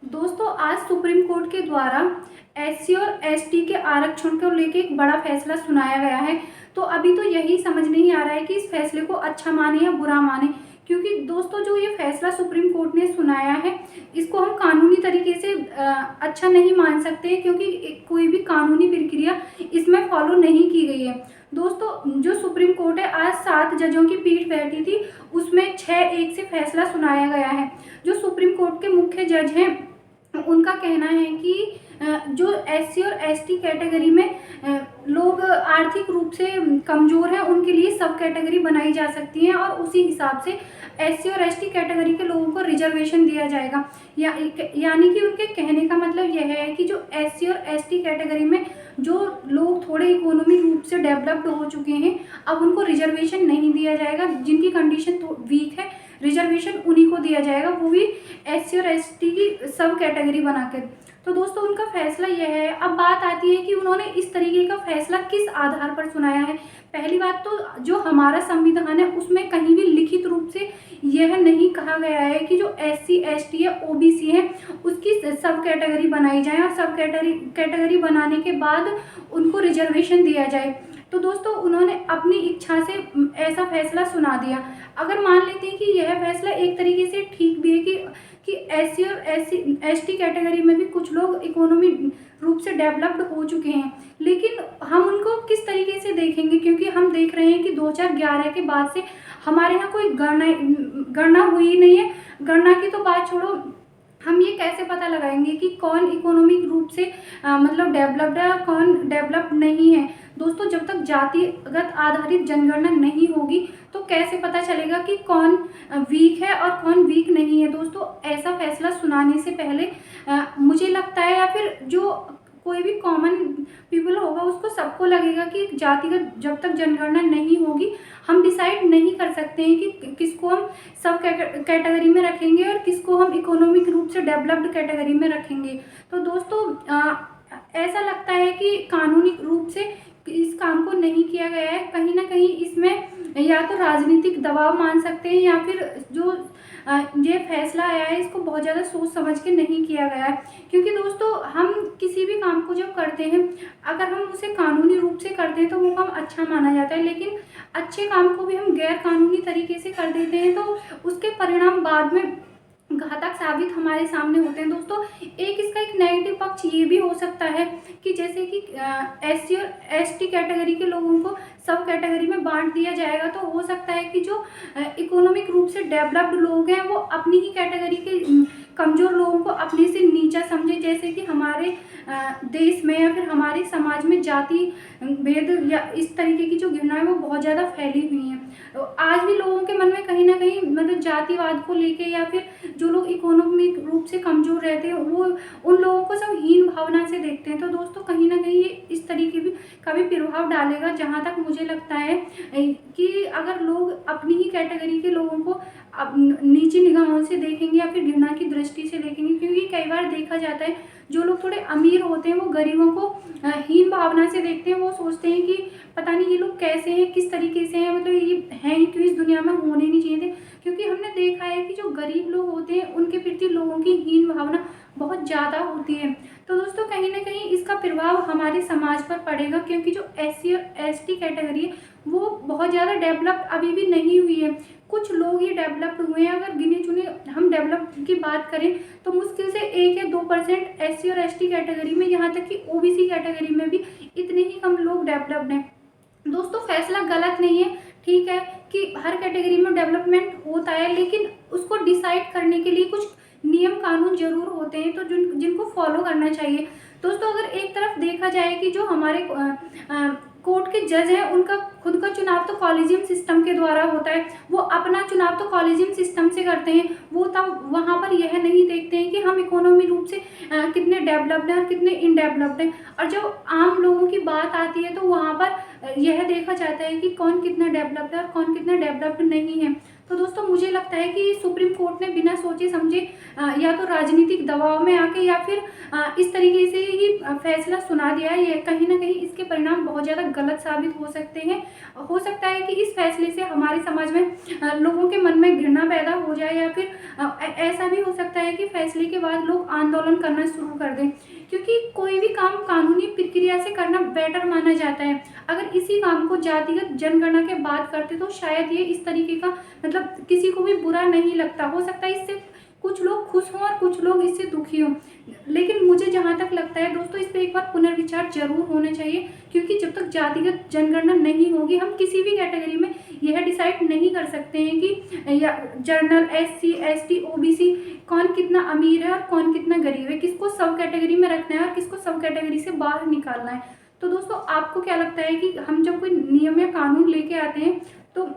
दोस्तों, आज supreme court के द्वारा एससी और एसटी के आरक्षण को लेकर एक बड़ा फैसला सुनाया गया है। तो अभी तो यही समझ नहीं आ रहा है कि इस फैसले को अच्छा माने या बुरा माने, क्योंकि दोस्तों जो ये फैसला सुप्रीम कोर्ट ने सुनाया है इसको हम कानूनी तरीके से अच्छा नहीं मान सकते, क्योंकि कोई भी कानूनी प्रक्रिया इसमें फॉलो नहीं की गई है। दोस्तों, जो सुप्रीम कोर्ट है, आज 7 जजों की पीठ बैठी थी, उसमें 6-1 से फैसला सुनाया गया है। जो सुप्रीम कोर्ट के मुख्य जज हैं उनका कहना है कि जो एससी और एसटी कैटेगरी में लोग आर्थिक रूप से कमज़ोर हैं उनके लिए सब कैटेगरी बनाई जा सकती है, और उसी हिसाब से एससी और एसटी कैटेगरी के लोगों को रिजर्वेशन दिया जाएगा। यानी कि उनके कहने का मतलब यह है कि जो एससी और एसटी कैटेगरी में जो लोग थोड़े इकोनॉमिक रूप से डेवलप्ड हो चुके हैं, अब उनको रिजर्वेशन नहीं दिया जाएगा। जिनकी कंडीशन वीक है, रिजर्वेशन उन्हीं को दिया जाएगा, वो भी एससी और एसटी की सब कैटेगरी बनाकर। तो दोस्तों, उनका फैसला यह है। अब बात आती है कि उन्होंने इस तरीके का फैसला किस आधार पर सुनाया है। पहली बात तो जो हमारा संविधान है उसमें कहीं भी लिखित रूप से यह नहीं कहा गया है कि जो एससी एसटी या ओबीसी है उसकी सब कैटेगरी बनाई जाए और सब कैटेगरी बनाने के बाद उनको रिजर्वेशन दिया जाए। तो दोस्तों, उन्होंने अपनी इच्छा से ऐसा फैसला सुना दिया। अगर मान लेते हैं कि यह फैसला एक तरीके से ठीक भी है कि एससी और एसटी कैटेगरी में भी कुछ लोग इकोनॉमिक रूप से डेवलप्ड हो चुके हैं, लेकिन हम उनको किस तरीके से देखेंगे, क्योंकि हम देख रहे हैं कि 2011 के बाद से हमारे यहाँ कोई गणना हुई नहीं है। गणना की तो बात छोड़ो, हम ये कैसे पता लगाएंगे कि कौन इकोनॉमिक रूप से मतलब डेवलप्ड है और कौन डेवलप्ड नहीं है। दोस्तों, जब तक जातिगत आधारित जनगणना नहीं होगी तो कैसे पता चलेगा कि कौन वीक है और कौन वीक नहीं है। दोस्तों, ऐसा फैसला सुनाने से पहले मुझे लगता है, या फिर जो कोई भी कॉमन पीपल होगा उसको सबको लगेगा कि जातिगत जब तक जनगणना नहीं होगी हम डिसाइड नहीं कर सकते हैं कि किसको हम सब कैटेगरी में रखेंगे और किसको हम इकोनॉमिक रूप से डेवलप्ड कैटेगरी में रखेंगे। तो दोस्तों, ऐसा लगता है कि कानूनी रूप से इस काम को नहीं किया गया है। कहीं ना कहीं इसमें या तो राजनीतिक दबाव मान सकते हैं, या फिर जो ये फैसला आया है इसको बहुत ज़्यादा सोच समझ के नहीं किया गया है। क्योंकि दोस्तों, हम किसी भी काम को जब करते हैं, अगर हम उसे कानूनी रूप से करते हैं तो वो काम अच्छा माना जाता है, लेकिन अच्छे काम को भी हम गैर कानूनी तरीके से कर देते हैं तो उसके परिणाम बाद में घातक साबित हमारे सामने होते हैं। दोस्तों, इसका एक नेगेटिव पक्ष ये भी हो सकता है कि जैसे कि एससी और एसटी कैटेगरी के लोगों को सब कैटेगरी में बांट दिया जाएगा, तो हो सकता है कि जो इकोनॉमिक रूप से डेवलप्ड लोग हैं वो अपनी ही कैटेगरी के कमज़ोर लोगों को अपने से नीचा समझे। जैसे कि हमारे देश में या फिर हमारे समाज में जाति भेद या इस तरीके की जो घृणा है वो बहुत ज़्यादा फैली हुई है। तो आज भी लोगों के मन में कहीं ना कहीं मतलब जातिवाद को लेके, या फिर जो लोग इकोनॉमिक रूप से कमज़ोर रहते हैं वो उन लोगों को सब हीन भावना से देखते हैं। तो दोस्तों, कहीं ना कहीं ये इस तरीके का भी प्रभाव डालेगा। जहाँ तक मुझे लगता है कि अगर लोग अपनी ही कैटेगरी के लोगों को अब नीची निगाहों से देखेंगे या फिर घृणा की दृष्टि से देखेंगे, क्योंकि कई बार देखा जाता है जो लोग थोड़े अमीर होते हैं वो गरीबों को हीन भावना से देखते हैं। वो सोचते हैं कि पता नहीं ये लोग कैसे हैं, किस तरीके से हैं, मतलब ये हैं ही क्यों, इस दुनिया में होने नहीं चाहिए थे। क्योंकि हमने देखा है कि जो गरीब लोग होते हैं उनके प्रति लोगों की हीन भावना बहुत ज़्यादा होती है। तो दोस्तों, कहीं ना कहीं इसका प्रभाव हमारे समाज पर पड़ेगा, क्योंकि जो एससी और एसटी कैटेगरी है वो बहुत ज़्यादा डेवलप्ड अभी भी नहीं हुई है। कुछ लोग ही डेवलप्ड हुए हैं। अगर गिने चुने हम डेवलप की बात करें तो मुश्किल से 1 या 2% एससी और एसटी कैटेगरी में, यहाँ तक कि ओबीसी कैटेगरी में भी इतने ही कम लोग डेवलप्ड हैं। दोस्तों, फैसला गलत नहीं है। ठीक है कि हर कैटेगरी में डेवलपमेंट होता है, लेकिन उसको डिसाइड करने के लिए कुछ नियम कानून जरूर होते हैं तो जिनको फॉलो करना चाहिए। दोस्तों, अगर एक तरफ देखा जाए कि जो हमारे कोर्ट के जज हैं उनका खुद का चुनाव तो कॉलेजियम सिस्टम के द्वारा होता है, वो अपना चुनाव तो कॉलेजियम सिस्टम से करते हैं। वो तब वहाँ पर यह नहीं देखते हैं कि हम इकोनॉमी रूप से कितने डेवलप्ड हैं और कितने इनडेवलप्ड हैं। और जब आम लोगों की बात आती है तो वहाँ पर यह देखा जाता है कि कौन कितना डेवलप्ड है और कौन कितना डेवलप्ड नहीं है। तो दोस्तों मुझे लगता है कि सुप्रीम कोर्ट ने बिना सोचे समझे या तो राजनीतिक दबाव में आके या फिर इस तरीके से ही फैसला सुना दिया है। ये कहीं ना कहीं इसके परिणाम बहुत ज़्यादा गलत साबित हो सकते हैं। हो सकता है कि इस फैसले से हमारे समाज में लोगों के मन में घृणा पैदा हो जाए, या फिर ऐसा भी हो सकता है कि फैसले के बाद लोग आंदोलन करना शुरू कर दें, क्योंकि कोई भी काम कानूनी प्रक्रिया से करना बेटर माना जाता है। अगर इसी काम को जातिगत जनगणना के बाद करते तो शायद ये इस तरीके का मतलब किसी को भी बुरा नहीं लगता। हो सकता है इससे कुछ लोग खुश हों और कुछ लोग इससे दुखी हों, लेकिन मुझे जहाँ तक लगता है दोस्तों, इस पर एक बार पुनर्विचार जरूर होना चाहिए, क्योंकि जब तक जातिगत जनगणना नहीं होगी हम किसी भी कैटेगरी में यह डिसाइड नहीं कर सकते हैं कि या जनरल, SC ST OBC कौन कितना अमीर है और कौन कितना गरीब है, किसको सब कैटेगरी में रखना है और किसको सब कैटेगरी से बाहर निकालना है। तो दोस्तों आपको क्या लगता है कि हम जब कोई नियम या कानून लेके आते हैं तो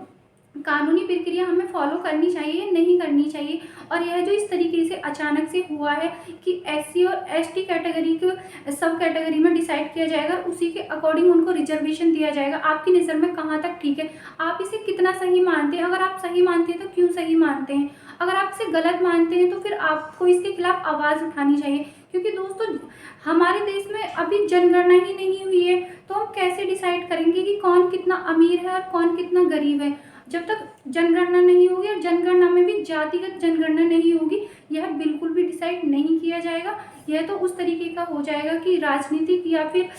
कानूनी प्रक्रिया हमें फॉलो करनी चाहिए, नहीं करनी चाहिए? और यह जो इस तरीके से अचानक से हुआ है कि SC और ST कैटेगरी को सब कैटेगरी में डिसाइड किया जाएगा, उसी के अकॉर्डिंग उनको रिजर्वेशन दिया जाएगा, आपकी नज़र में कहाँ तक ठीक है? आप इसे कितना सही मानते हैं? अगर आप सही मानते हैं तो क्यों सही मानते हैं? अगर आप इसे गलत मानते हैं तो फिर आपको इसके खिलाफ आवाज़ उठानी चाहिए, क्योंकि दोस्तों हमारे देश में अभी जनगणना ही नहीं हुई है, तो हम कैसे डिसाइड करेंगे कि कौन कितना अमीर है और कौन कितना गरीब है? जब तक जनगणना नहीं होगी और जनगणना में भी जातिगत जनगणना नहीं होगी, यह बिल्कुल भी डिसाइड नहीं किया जाएगा। यह तो उस तरीके का हो जाएगा कि राजनीतिक या फिर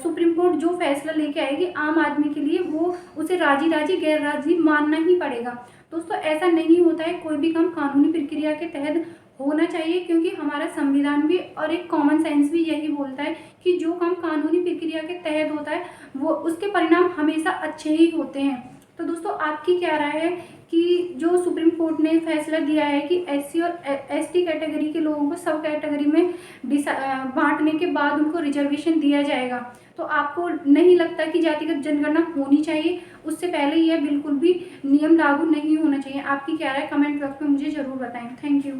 सुप्रीम कोर्ट जो फैसला लेके आएगी आम आदमी के लिए, वो उसे राजी राजी गैर राजी मानना ही पड़ेगा। दोस्तों ऐसा नहीं होता है, कोई भी काम कानूनी प्रक्रिया के तहत होना चाहिए, क्योंकि हमारा संविधान भी और एक कॉमन सेंस भी यही बोलता है कि जो काम कानूनी प्रक्रिया के तहत होता है वो उसके परिणाम हमेशा अच्छे ही होते हैं। तो दोस्तों आपकी क्या राय है कि जो सुप्रीम कोर्ट ने फैसला दिया है कि SC और ST कैटेगरी के लोगों को सब कैटेगरी में बांटने के बाद उनको रिजर्वेशन दिया जाएगा, तो आपको नहीं लगता कि जातिगत जनगणना होनी चाहिए? उससे पहले यह बिल्कुल भी नियम लागू नहीं होना चाहिए? आपकी क्या राय कमेंट बॉक्स में मुझे ज़रूर बताएं। Thank you.